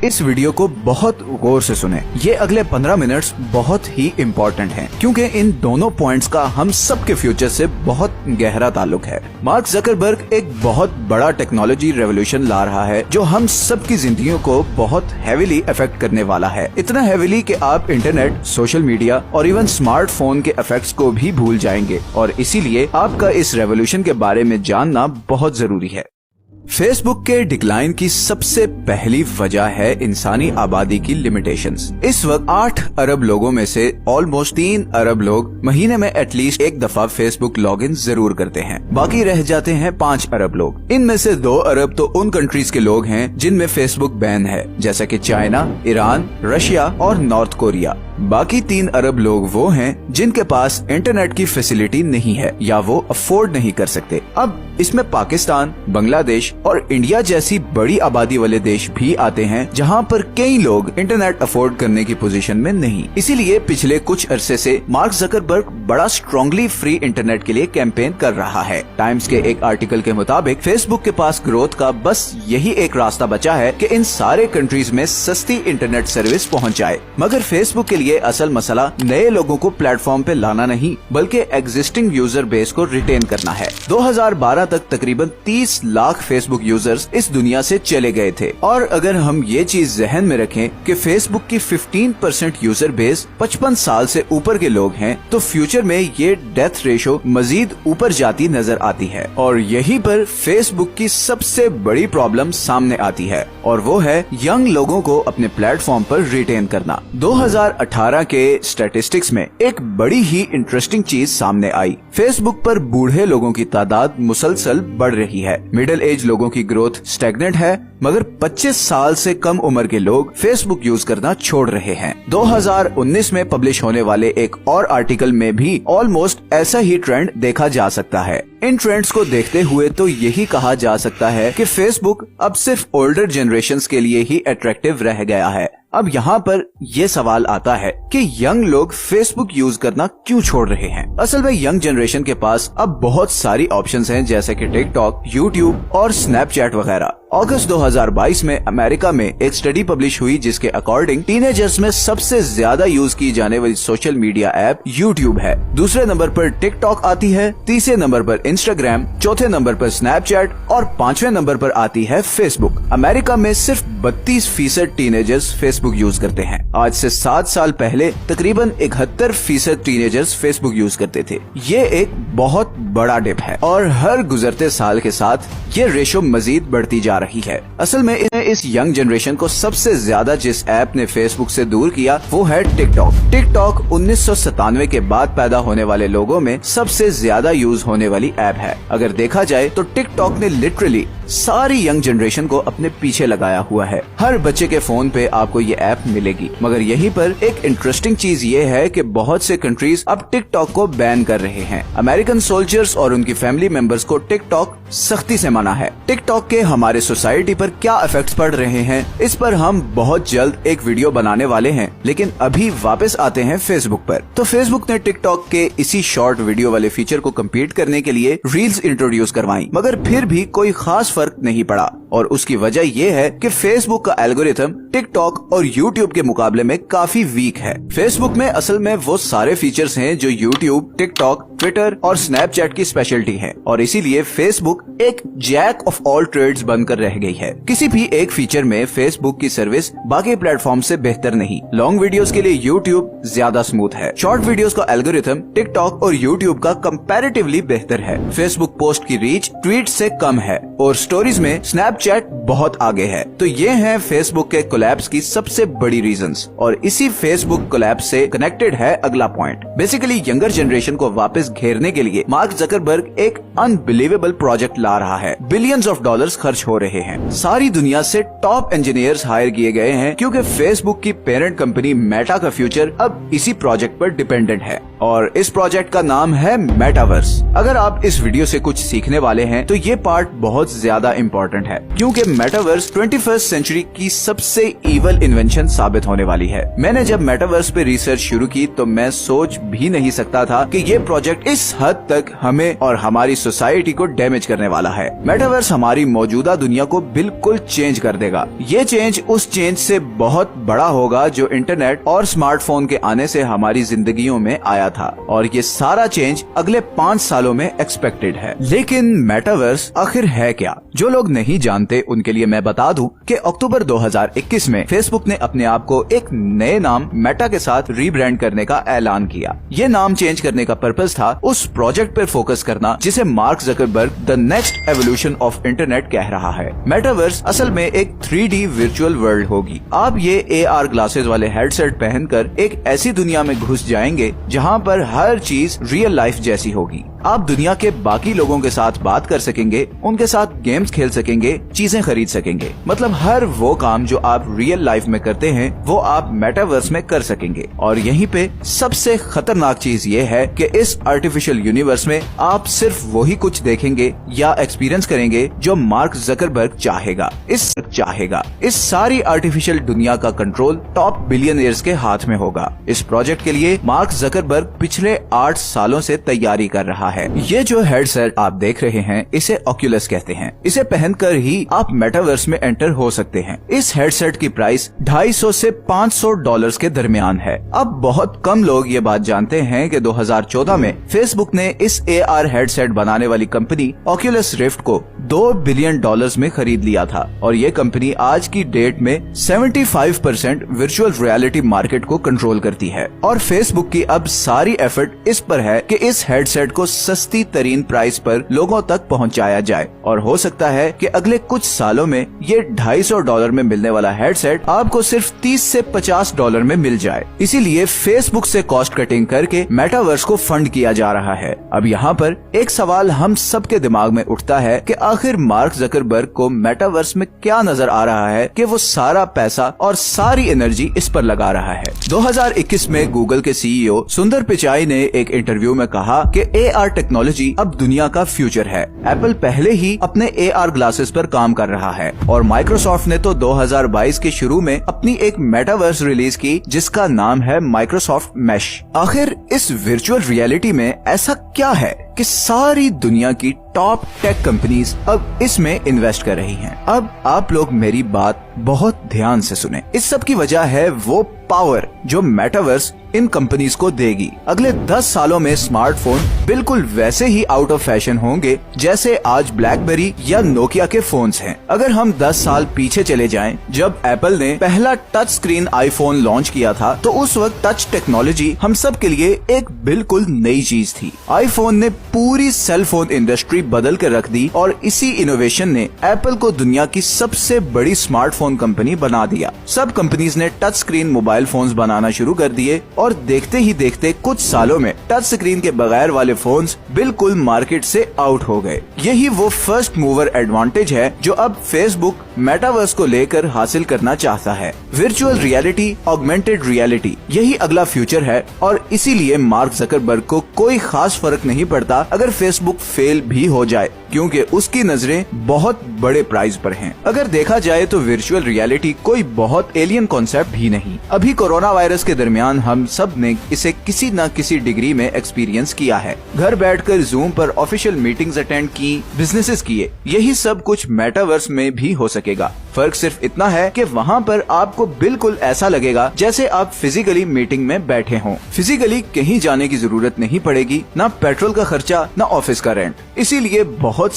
इस वीडियो को बहुत गौर से सुने। ये अगले 15 मिनट्स बहुत ही इम्पोर्टेंट हैं, क्योंकि इन दोनों पॉइंट्स का हम सबके फ्यूचर से बहुत गहरा ताल्लुक है। मार्क जकरबर्ग एक बहुत बड़ा टेक्नोलॉजी रेवोल्यूशन ला रहा है जो हम सबकी जिंदगियों को बहुत हेविली अफेक्ट करने वाला है। इतना हेविली कि आप इंटरनेट, सोशल मीडिया और इवन स्मार्टफोन के इफेक्ट्स को भी भूल जाएंगे, और इसीलिए आपका इस रेवोल्यूशन के बारे में जानना बहुत जरूरी है। फेसबुक के डिक्लाइन की सबसे पहली वजह है इंसानी आबादी की लिमिटेशंस। इस वक्त 8 अरब लोगों में से ऑलमोस्ट 3 अरब लोग महीने में एटलीस्ट एक दफा फेसबुक लॉगिन जरूर करते हैं। बाकी रह जाते हैं 5 अरब लोग। इनमें से 2 अरब तो उन कंट्रीज के लोग हैं जिनमें फेसबुक बैन है, जैसा कि चाइना, ईरान, रशिया और नॉर्थ कोरिया। बाकी 3 अरब लोग वो हैं जिनके पास इंटरनेट की फैसिलिटी नहीं है या वो अफोर्ड नहीं कर सकते। अब इसमें पाकिस्तान, बांग्लादेश और इंडिया जैसी बड़ी आबादी वाले देश भी आते हैं जहां पर कई लोग इंटरनेट अफोर्ड करने की पोजीशन में नहीं। इसीलिए पिछले कुछ अरसे से मार्क जकरबर्ग बड़ा स्ट्रांगली फ्री इंटरनेट के लिए कैंपेन कर रहा है। टाइम्स के एक आर्टिकल के मुताबिक फेसबुक के पास ग्रोथ का बस यही एक रास्ता बचा है कि इन सारे कंट्रीज में सस्ती इंटरनेट सर्विस पहुंच जाए। मगर फेसबुक के लिए असल मसला नए लोगों को प्लेटफॉर्म पे लाना नहीं, बल्कि एग्जिस्टिंग यूजर बेस को रिटेन करना है। 2012 तक तकरीबन 30 लाख फेसबुक यूजर्स इस दुनिया से चले गए थे, और अगर हम ये चीज जहन में रखें कि फेसबुक की 15% यूजर बेस 55 साल से ऊपर के लोग हैं, तो फ्यूचर में ये डेथ रेशो मजीद ऊपर जाती नजर आती है। और यहीं पर फेसबुक की सबसे बड़ी प्रॉब्लम सामने आती है, और वो है यंग लोगों को अपने प्लेटफॉर्म पर रिटेन करना। 2018 के स्टैटिस्टिक्स में एक बड़ी ही इंटरेस्टिंग चीज सामने आई। फेसबुक पर बूढ़े लोगों की तादाद मुसलसल बढ़ रही है। मिडिल एज लोगों की ग्रोथ स्टैग्नेंट है, मगर 25 साल से कम उम्र के लोग फेसबुक यूज करना छोड़ रहे हैं। 2019 में पब्लिश होने वाले एक और आर्टिकल में भी ऑलमोस्ट ऐसा ही ट्रेंड देखा जा सकता है। इन ट्रेंड्स को देखते हुए तो यही कहा जा सकता है कि फेसबुक अब सिर्फ ओल्डर जनरेशंस के लिए ही अट्रैक्टिव रह गया है। अब यहाँ पर ये सवाल आता है कि यंग लोग फेसबुक यूज करना क्यों छोड़ रहे हैं। असल में यंग जनरेशन के पास अब बहुत सारी ऑप्शंस हैं, जैसे कि टिकटॉक, यूट्यूब और स्नैपचैट वगैरह। अगस्त 2022 में अमेरिका में एक स्टडी पब्लिश हुई जिसके अकॉर्डिंग टीनेजर्स में सबसे ज्यादा यूज की जाने वाली सोशल मीडिया ऐप यूट्यूब है। दूसरे नंबर पर टिकटॉक आती है, तीसरे नंबर पर इंस्टाग्राम, चौथे नंबर पर स्नैपचैट और 5वें नंबर पर आती है फेसबुक। अमेरिका में सिर्फ 32% टीनेजर्स फेसबुक यूज करते हैं। आज से 7 साल पहले तकरीबन 71% टीनेजर्स फेसबुक यूज करते थे। ये एक बहुत बड़ा डिप है, और हर गुजरते साल के साथ ये रेशो मजीद बढ़ती जा रही है। असल में इस यंग जनरेशन को सबसे ज्यादा जिस ऐप ने फेसबुक से दूर किया वो है टिकटॉक। टिकटॉक 1997 के बाद पैदा होने वाले लोगों में सबसे ज्यादा यूज होने वाली ऐप है। अगर देखा जाए तो टिकटॉक ने लिटरली सारी यंग जनरेशन को अपने पीछे लगाया हुआ है। हर बच्चे के फोन पे आपको ये ऐप मिलेगी। मगर यहीं पर एक इंटरेस्टिंग चीज ये है कि बहुत से कंट्रीज अब टिकटॉक को बैन कर रहे हैं। अमेरिकन सोल्जर्स और उनकी फैमिली मेंबर्स को टिकटॉक सख्ती से मना है। टिकटॉक के हमारे सोसाइटी पर क्या इफेक्ट्स पड़ रहे हैं, इस पर हम बहुत जल्द एक वीडियो बनाने वाले हैं। लेकिन अभी वापस आते हैं फेसबुक पर। तो फेसबुक ने टिकटॉक के इसी शॉर्ट वीडियो वाले फीचर को कम्पीट करने के लिए रील्स इंट्रोड्यूस करवाई, मगर फिर भी कोई खास फर्क नहीं पड़ा। और उसकी वजह ये है कि फेसबुक का एल्गोरिथम टिकटॉक और यूट्यूब के मुकाबले में काफी वीक है। फेसबुक में असल में वो सारे फीचर्स हैं जो यूट्यूब, टिकटॉक, ट्विटर और स्नैपचैट की स्पेशलिटी है, और इसीलिए फेसबुक एक जैक ऑफ ऑल ट्रेड्स बनकर रह गई है। किसी भी एक फीचर में फेसबुक की सर्विस बाकी प्लेटफॉर्म से बेहतर नहीं। लॉन्ग वीडियोस के लिए यूट्यूब ज्यादा स्मूथ है। शॉर्ट वीडियोस का एल्गोरिथम टिकटॉक और यूट्यूब का कंपैरेटिवली बेहतर है। फेसबुक पोस्ट की रीच ट्वीट से कम है, और स्टोरीज में स्नैपचैट बहुत आगे है। तो ये हैं फेसबुक के कोलैप्स की सबसे बड़ी रीजंस, और इसी फेसबुक कोलैप्स से कनेक्टेड है अगला पॉइंट। बेसिकली यंगर जनरेशन को वापस घेरने के लिए मार्क जकरबर्ग एक अनबिलीवेबल प्रोजेक्ट ला रहा है। बिलियंस ऑफ डॉलर्स खर्च हो रहे हैं। सारी दुनिया से टॉप इंजीनियर्स हायर किए गए हैं, क्योंकि फेसबुक की पेरेंट कंपनी मेटा का फ्यूचर अब इसी प्रोजेक्ट पर डिपेंडेंट है। और इस प्रोजेक्ट का नाम है मेटावर्स। अगर आप इस वीडियो से कुछ सीखने वाले हैं तो ये पार्ट बहुत ज्यादा इम्पोर्टेंट है, क्योंकि मेटावर्स 21st सेंचुरी की सबसे इवल इन्वेंशन साबित होने वाली है। मैंने जब मेटावर्स पे रिसर्च शुरू की तो मैं सोच भी नहीं सकता था कि ये प्रोजेक्ट इस हद तक हमें और हमारी सोसाइटी को डैमेज करने वाला है। मेटावर्स हमारी मौजूदा दुनिया को बिल्कुल चेंज कर देगा। ये चेंज उस चेंज से बहुत बड़ा होगा जो इंटरनेट और स्मार्टफोन के आने से हमारी जिंदगियों में आया था, और ये सारा चेंज अगले 5 सालों में एक्सपेक्टेड है। लेकिन मेटावर्स आखिर है क्या? जो लोग नहीं जानते उनके लिए मैं बता दूं कि अक्टूबर 2021 में फेसबुक ने अपने आप को एक नए नाम मेटा के साथ रीब्रांड करने का ऐलान किया। ये नाम चेंज करने का पर्पस था उस प्रोजेक्ट पर फोकस करना जिसे mark Zuckerberg the next evolution of internet कह रहा है। मेटावर्स असल में एक 3D वर्चुअल वर्ल्ड होगी। आप ये AR ग्लासेस वाले हेडसेट पहनकर एक ऐसी दुनिया में घुस जाएंगे जहां पर हर चीज रियल लाइफ जैसी होगी। आप दुनिया के बाकी लोगों के साथ बात कर सकेंगे, उनके साथ गेम्स खेल सकेंगे, चीजें खरीद सकेंगे। मतलब हर वो काम जो आप रियल लाइफ में करते हैं वो आप मेटावर्स में कर सकेंगे। और यहीं पे सबसे खतरनाक चीज ये है कि इस आर्टिफिशियल यूनिवर्स में आप सिर्फ वही कुछ देखेंगे या एक्सपीरियंस करेंगे जो मार्क जकरबर्ग चाहेगा। इस सारी आर्टिफिशियल दुनिया का कंट्रोल टॉप बिलियनियर्स के हाथ में होगा। इस प्रोजेक्ट के लिए मार्क जकरबर्ग पिछले 8 सालों से तैयारी कर रहा है। ये जो हेडसेट आप देख रहे हैं इसे ऑक्यूलस कहते हैं। इसे पहनकर ही आप मेटावर्स में एंटर हो सकते हैं। इस हेडसेट की प्राइस $250 से $500 के दरमियान है। अब बहुत कम लोग ये बात जानते हैं कि 2014 में फेसबुक ने इस AR हेडसेट बनाने वाली कंपनी ऑक्यूलस रिफ्ट को $2 बिलियन में खरीद लिया था, और ये कंपनी आज की डेट में 75% वर्चुअल रियलिटी मार्केट को कंट्रोल करती है। और फेसबुक की अब सारी एफर्ट इस पर है कि इस हेडसेट को सस्ती तरीन प्राइस पर लोगों तक पहुंचाया जाए, और हो सकता है कि अगले कुछ सालों में ये $250 में मिलने वाला हेडसेट आपको सिर्फ $30 से $50 में मिल जाए। इसीलिए फेसबुक से कॉस्ट कटिंग करके मेटावर्स को फंड किया जा रहा है। अब यहाँ पर एक सवाल हम सबके दिमाग में उठता है कि आखिर मार्क जकरबर्ग को मेटावर्स में क्या नजर आ रहा है कि वो सारा पैसा और सारी एनर्जी इस पर लगा रहा है। 2021 में गूगल के CEO सुंदर पिचाई ने एक इंटरव्यू में कहा कि AR टेक्नोलॉजी अब दुनिया का फ्यूचर है। एप्पल पहले ही अपने AR ग्लासेस पर काम कर रहा है, और माइक्रोसॉफ्ट ने तो 2022 के शुरू में अपनी एक मेटावर्स रिलीज की जिसका नाम है माइक्रोसॉफ्ट मैश। आखिर इस वर्चुअल रियलिटी में ऐसा क्या है कि सारी दुनिया की टॉप टेक कंपनीज अब इसमें इन्वेस्ट कर रही हैं। अब आप लोग मेरी बात बहुत ध्यान से सुने। इस सब की वजह है वो पावर जो मेटावर्स इन कंपनीज को देगी। अगले 10 सालों में स्मार्टफोन बिल्कुल वैसे ही आउट ऑफ फैशन होंगे जैसे आज ब्लैकबेरी या नोकिया के फोन्स हैं। अगर हम 10 साल पीछे चले जाएं, जब एप्पल ने पहला टच स्क्रीन आईफोन लॉन्च किया था, तो उस वक्त टच टेक्नोलॉजी हम सब के लिए एक बिल्कुल नई चीज थी। आईफोन ने पूरी सेल फोन इंडस्ट्री बदल कर रख दी, और इसी इनोवेशन ने एप्पल को दुनिया की सबसे बड़ी स्मार्टफोन कंपनी बना दिया। सब कंपनीज ने टच स्क्रीन मोबाइल फोन्स बनाना शुरू कर दिए, और देखते ही देखते कुछ सालों में टच स्क्रीन के बगैर वाले फोन्स बिल्कुल मार्केट से आउट हो गए। यही वो फर्स्ट मूवर एडवांटेज है जो अब फेसबुक मेटावर्स को लेकर हासिल करना चाहता है। वर्चुअल रियलिटी, ऑगमेंटेड रियलिटी, यही अगला फ्यूचर है, और इसीलिए मार्क जकरबर्ग को कोई खास फर्क नहीं पड़ता अगर फेसबुक फेल भी हो जाए, क्योंकि उसकी नजरें बहुत बड़े प्राइस पर हैं। अगर देखा जाए तो वर्चुअल रियलिटी कोई बहुत एलियन कॉन्सेप्ट भी नहीं। अभी कोरोना वायरस के दरमियान हम सब ने इसे किसी न किसी डिग्री में एक्सपीरियंस किया है। घर बैठकर जूम पर ऑफिशियल मीटिंग्स अटेंड की, बिजनेसेस किए, यही सब कुछ मेटावर्स में भी हो सकेगा। फर्क सिर्फ इतना है कि वहाँ पर आपको बिल्कुल ऐसा लगेगा जैसे आप फिजिकली मीटिंग में बैठे हों। फिजिकली कहीं जाने की जरूरत नहीं पड़ेगी, ना पेट्रोल का खर्चा, ना ऑफिस का रेंट। इसीलिए बहुत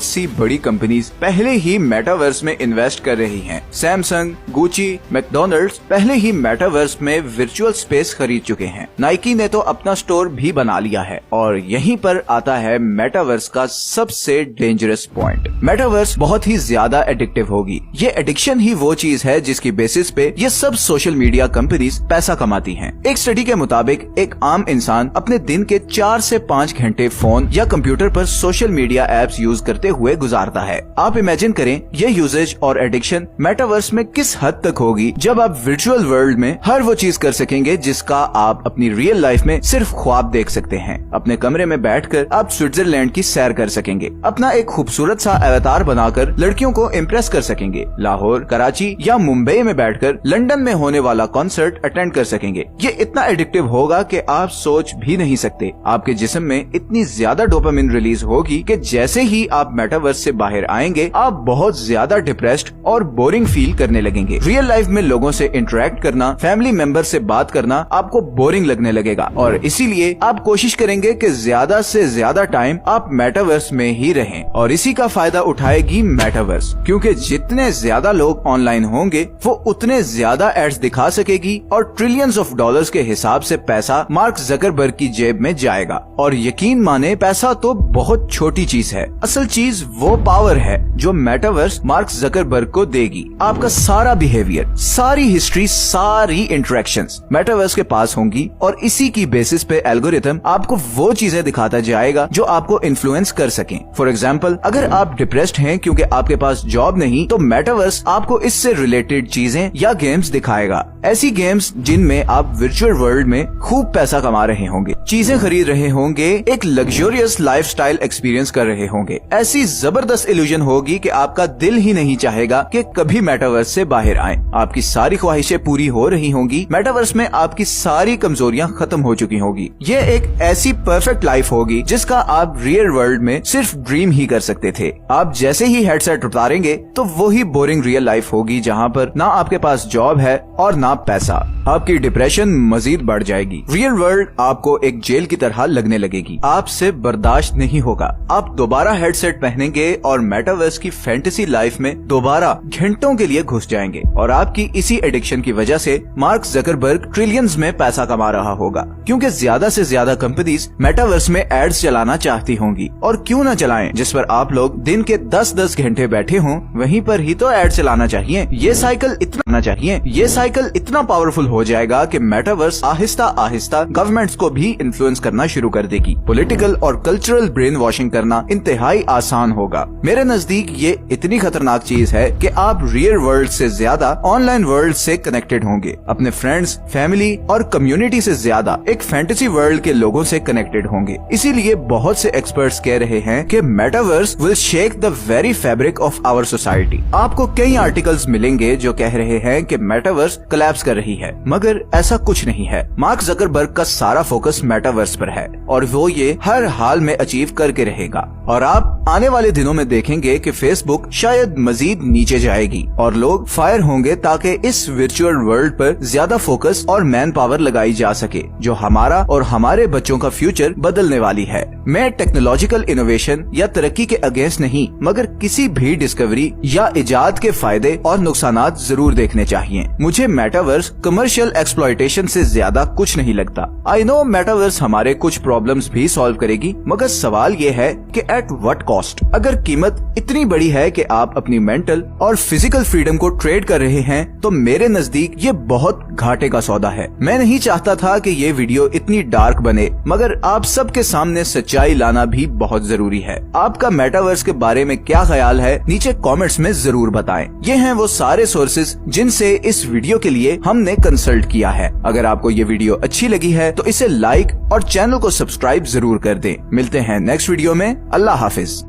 सी बड़ी कंपनीज पहले ही मेटावर्स में इन्वेस्ट कर रही हैं। सैमसंग, गुची, मैकडॉनल्ड्स पहले ही मेटावर्स में वर्चुअल स्पेस खरीद चुके हैं। नाइकी ने तो अपना स्टोर भी बना लिया है। और यहीं पर आता है मेटावर्स का सबसे डेंजरस पॉइंट। मेटावर्स बहुत ही ज्यादा एडिक्टिव होगी। ये एडिक्शन ही वो चीज है जिसकी बेसिस पे ये सब सोशल मीडिया कंपनीज पैसा कमाती हैं। एक स्टडी के मुताबिक एक आम इंसान अपने दिन के 4 से 5 घंटे फोन या कंप्यूटर पर सोशल मीडिया एप्स यूज करते हुए गुजारता है। आप इमेजिन करें ये यूजेज और एडिक्शन मेटावर्स में किस हद तक होगी जब आप वर्चुअल वर्ल्ड में हर वो चीज कर सकेंगे जिसका आप अपनी रियल लाइफ में सिर्फ ख्वाब देख सकते हैं। अपने कमरे में बैठकर आप स्विट्जरलैंड की सैर कर सकेंगे, अपना एक खूबसूरत सा अवतार बनाकर लड़कियों को इम्प्रेस कर सकेंगे, लाहौर, कराची या मुंबई में बैठकर लंदन में होने वाला कॉन्सर्ट अटेंड कर सकेंगे। ये इतना एडिक्टिव होगा कि आप सोच भी नहीं सकते। आपके जिस्म में इतनी ज्यादा डोपामिन रिलीज होगी कि जैसे ही आप मेटावर्स से बाहर आएंगे आप बहुत ज्यादा डिप्रेस्ड और बोरिंग फील करने लगेंगे। रियल लाइफ में लोगों से इंटरेक्ट करना, फैमिली मेंबर से बात करना आपको बोरिंग लगने लगेगा और इसीलिए आप कोशिश करेंगे कि ज्यादा से ज्यादा टाइम आप मेटावर्स में ही रहें। और इसी का फायदा उठाएगी मेटावर्स, क्योंकि जितने ज्यादा लोग ऑनलाइन होंगे वो उतने ज्यादा एड्स दिखा सकेगी और ट्रिलियंस ऑफ डॉलर्स के हिसाब से पैसा मार्क जकरबर्ग की जेब में जाएगा। और यकीन माने पैसा तो बहुत छोटी चीज है, असल चीज वो पावर है जो मेटावर्स मार्क जकरबर्ग को देगी। आपका सारा बिहेवियर, सारी हिस्ट्री, सारी इंटरेक्शंस मेटावर्स के पास होंगी और इसी की बेसिस पे एल्गोरिथम आपको वो चीजें दिखाता जाएगा जो आपको इन्फ्लुएंस कर सकें। फॉर एग्जाम्पल, अगर आप डिप्रेस्ड हैं क्योंकि आपके पास जॉब नहीं, तो मेटावर्स आपको इससे रिलेटेड चीजें या गेम्स दिखाएगा। ऐसी गेम्स जिनमें आप वर्चुअल वर्ल्ड में खूब पैसा कमा रहे होंगे, चीजें खरीद रहे होंगे, एक लग्जरियस लाइफस्टाइल एक्सपीरियंस कर रहे होंगे। ऐसी जबरदस्त इल्यूजन होगी कि आपका दिल ही नहीं चाहेगा कि कभी मेटावर्स से बाहर आएं। आपकी सारी ख्वाहिशें पूरी हो रही होंगी, मेटावर्स में आपकी सारी कमजोरियां खत्म हो चुकी होगी। ये एक ऐसी परफेक्ट लाइफ होगी जिसका आप रियल वर्ल्ड में सिर्फ ड्रीम ही कर सकते थे। आप जैसे ही हेडसेट उतारेंगे तो वही बोरिंग रियल लाइफ होगी जहाँ पर ना आपके पास जॉब है और ना पैसा। आपकी डिप्रेशन मजीद बढ़ जाएगी। रियल वर्ल्ड आपको एक जेल की तरह लगने लगेगी, आपसे बर्दाश्त नहीं होगा। आप दोबारा हेडसेट पहनेंगे और मेटावर्स की फैंटेसी लाइफ में दोबारा घंटों के लिए घुस जाएंगे और आपकी इसी एडिक्शन की वजह से मार्क जकरबर्ग ट्रिलियंस में पैसा कमा रहा होगा, क्योंकि ज्यादा से ज्यादा कंपनीज मेटावर्स में एड्स चलाना चाहती होंगी। और क्यों न चलाएं, जिस पर आप लोग दिन के 10-10 घंटे बैठे हों, वहीं पर ही तो एड चलाना चाहिए। ये साइकिल इतना पावरफुल हो जाएगा कि मेटावर्स आहिस्ता आहिस्ता गवर्नमेंट्स को भी इन्फ्लुएंस करना शुरू कर देगी। पॉलिटिकल और कल्चरल ब्रेन वॉशिंग करना इंतहाई आसान होगा। मेरे नजदीक ये इतनी खतरनाक चीज है कि आप रियल वर्ल्ड से ज्यादा ऑनलाइन वर्ल्ड से कनेक्टेड होंगे, अपने फ्रेंड्स, फैमिली और कम्युनिटी से ज्यादा एक फैंटेसी वर्ल्ड के लोगों से कनेक्टेड होंगे। इसीलिए बहुत से एक्सपर्ट्स कह रहे हैं कि metaverse will shake the very fabric of our society. आपको कई आर्टिकल्स मिलेंगे जो कह रहे हैं कि मेटावर्स कोलैप्स कर रही है, मगर ऐसा कुछ नहीं है। मार्क जकरबर्ग का सारा फोकस मेटावर्स पर है और वो ये हर हाल में अचीव करके रहेगा। और आप आने वाले दिनों में देखेंगे कि फेसबुक शायद मजीद नीचे जाएगी और लोग फायर होंगे ताकि इस वर्चुअल वर्ल्ड पर ज्यादा फोकस और मैन पावर लगाई जा सके, जो हमारा और हमारे बच्चों का फ्यूचर बदलने वाली है। मैं टेक्नोलॉजिकल इनोवेशन या तरक्की के अगेंस्ट नहीं, मगर किसी भी डिस्कवरी या इजाद के फायदे और नुकसानात जरूर देखने चाहिए। मुझे मेटावर्स कमर्शियल एक्सप्लॉयटेशन से ज्यादा कुछ नहीं लगता। आई नो मेटावर्स हमारे कुछ प्रॉब्लम्स भी सॉल्व करेगी, मगर सवाल ये है कि एट व्हाट कॉस्ट। अगर कीमत इतनी बड़ी है कि आप अपनी मेंटल और फिजिकल फ्रीडम को ट्रेड कर रहे हैं, तो मेरे नजदीक ये बहुत घाटे का सौदा है। मैं नहीं चाहता था कि ये वीडियो इतनी डार्क बने, मगर आप सबके सामने सच्चाई लाना भी बहुत जरूरी है। आपका मेटावर्स के बारे में क्या ख्याल है, नीचे कमेंट्स में जरूर बताएं। ये हैं वो सारे सोर्सेज जिनसे इस वीडियो के लिए हमने कंसल्ट किया है। अगर आपको ये वीडियो अच्छी लगी है तो इसे लाइक और चैनल को सब्सक्राइब जरूर कर दें। मिलते हैं नेक्स्ट वीडियो में। अल्लाह हाफिज।